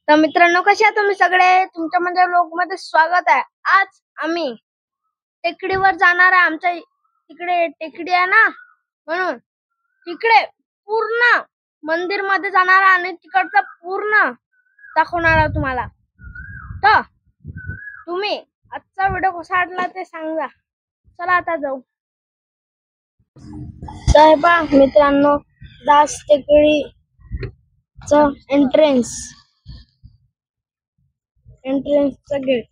तर मित्रांनो, कसे आहात तुम्ही सगळे? तुमच्या म्हणजे लोक मध्ये स्वागत आहे. आज आम्ही टेकडीवर जाणार आहे. आमच्या तिकडे टेकडी आहे ना, म्हणून तिकडे पूर्ण मंदिर मध्ये जाणार आहे आणि तिकडचं पूर्ण दाखवणार आहे तुम्हाला. तर तुम्ही आजचा व्हिडिओ कसा वाटला ते सांगा. चला आता जाऊ. तर पहा मित्रांनो, दास टेकडीचं एंट्रन्सचा गेट.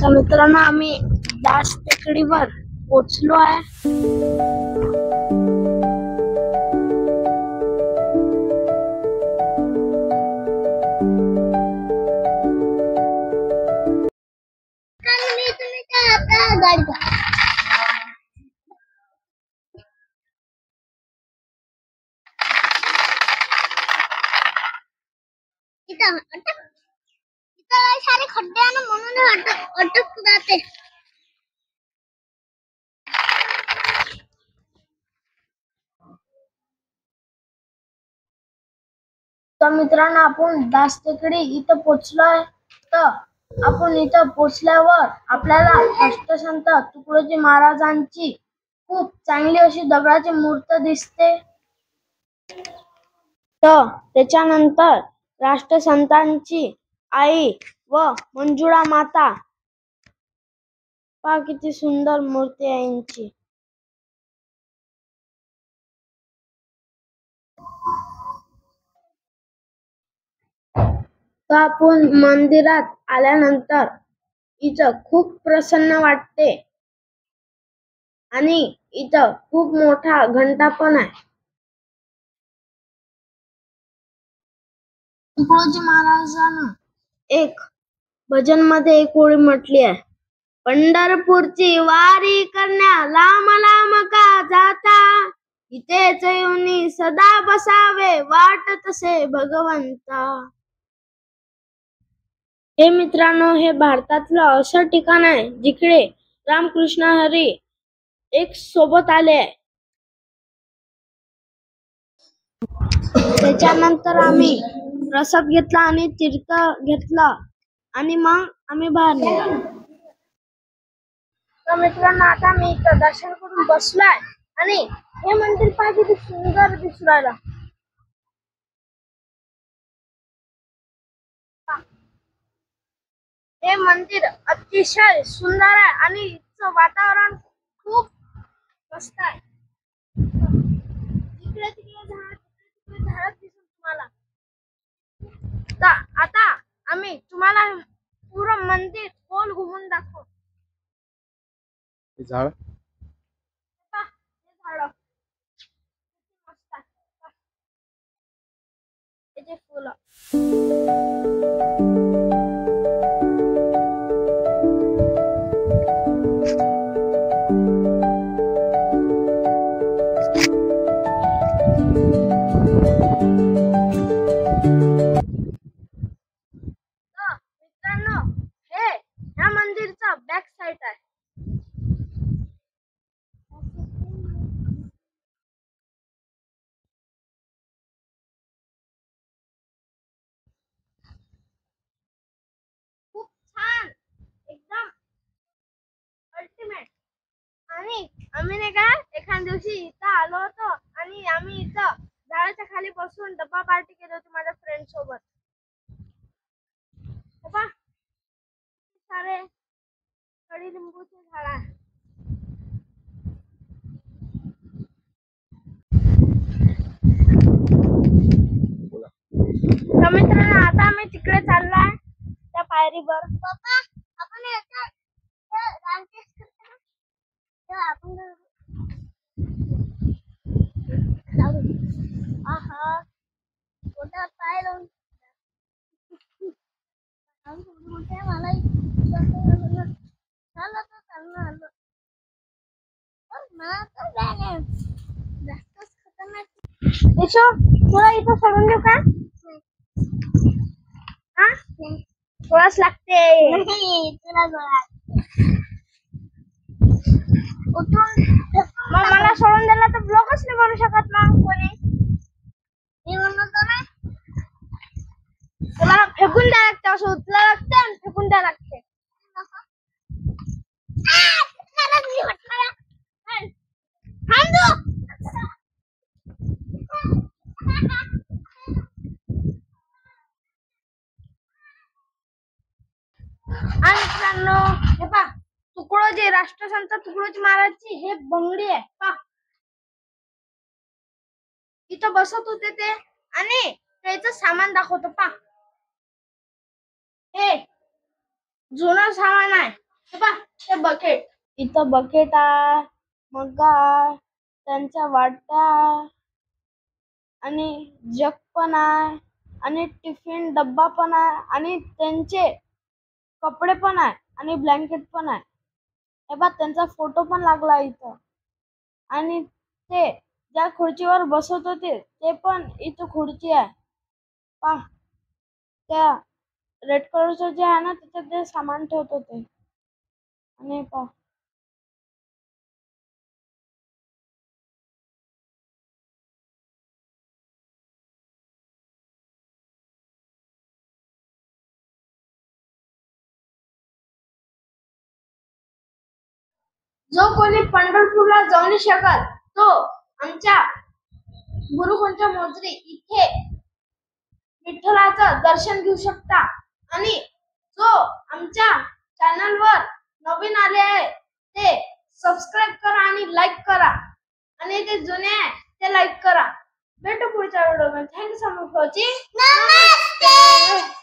तर मित्रांनो, आम्ही दास टेकडीवर पोहोचलो आहे. इथं सारे खड्डे आहे ना, म्हणून अटक जाते. तर मित्रांनो, आपण दास टेकडी इथं पोहोचलोय. तर आपण इथं पोहोचल्यावर आपल्याला राष्ट्रसंत तुकडोजी महाराजांची खूप चांगली अशी दगडाची मूर्ती दिसते. तर त्याच्यानंतर राष्ट्रसंतांची आई व मंजुळा माता, पहा किती सुंदर मूर्ती आहे यांची. तर आपण मंदिरात आल्यानंतर इथं खूप प्रसन्न वाटते आणि इथं खूप मोठा घंटा पण आहे. तुकडोजी महाराजांना एक भजन मध्ये एक ओळी म्हटली आहे, पंढरपूरची वारी करण्या लांब लांब का जाता, इथेच येऊनी सदा बसावे वाट तसे भगवंता. हे मित्रांनो, हे भारतातलं असं ठिकाण आहे जिकडे रामकृष्ण हरी एक सोबत आले आहे. त्याच्यानंतर आम्ही प्रसाद घेतला आणि तीर्थ घेतला आणि मग आम्ही बाहेर निघालो. तर मित्रांनो, आता मी इथं दर्शन करून बसलोय आणि हे मंदिर पहा किती सुंदर दिसू राहिलं. हे मंदिर अतिशय सुंदर आहे आणि इथचं वातावरण खूप मस्त आहे. तिकडे झाड दिसून तुम्हाला. तर आता आम्ही तुम्हाला पूर्ण मंदिर गोल घुमून दाखवू. झाड मस्त आहे. याचे फुलं. मित्रांनो, हे ह्या मंदिरचा बॅक साइड आहे. खूप छान, एकदम अल्टिमेट. आणि आम्ही नाही का एखाद दिवशी इथं आलो होतो आणि आम्ही इथं झाडाच्या खाली बसून डब्बा पार्टी केली होती माझ्या फ्रेंड सोबत. सारे कडुलिंबूचे झाड आहे. तर मित्रांनो, आता आम्ही तिकडे चाललोय त्या पायरीवर. पप्पा, आपण रामटेस्ट करतो ना, तर आपण आहा मोठा पाय लावून मला जास्तच खतरनाक. यशो, तुला इथं सोडून देऊ का? हा, थोडाच लागते. तुला उतरून मग मला सोडून दिला तर ब्लॉगच नाही बनवू शकत ना कोणी. मी म्हणतो नाही तुला फेकून द्यायला लागते, असं उचला लागते आणि फेकून द्यायला लागते. आणि मित्रांनो हे पहा, तुकडोजी राष्ट्रसंत तुकडोजी महाराजची हे बंगडी आहे पहा. इथं बसत होते ते आणि त्याचं सामान दाखवतो पहा. हे जुनं सामान आहे हे पहा, ते बकेट. इथं बकेट आहे, मग्गा आहे, त्यांच्या वाट्या आणि जग पण आहे आणि टिफिन डब्बा पण आहे आणि त्यांचे कपडे पण आहे आणि ब्लँकेट पण आहे. हे बघ त्यांचा फोटो पण लागला इथं. आणि ते ज्या खुर्चीवर बसत होते ते पण इथं खुर्ची आहे पहा. त्या रेड कलरचं जे आहे ना तिथे ते सामान ठेवत होते. आणि पहा जो कोणी पंढरपूरला जाऊ नाही शकत तो आमच्या गुरुकुंच्या मोजरी इथे विठ्ठलाचं दर्शन घेऊ शकता. आणि जो आमच्या चॅनलवर नवीन आले आहे ते सबस्क्राईब करा आणि लाईक करा आणि ते जुने आहे ते लाईक करा. भेटू पुढच्या व्हिडिओमध्ये. Thank you so much for watching. Namaste.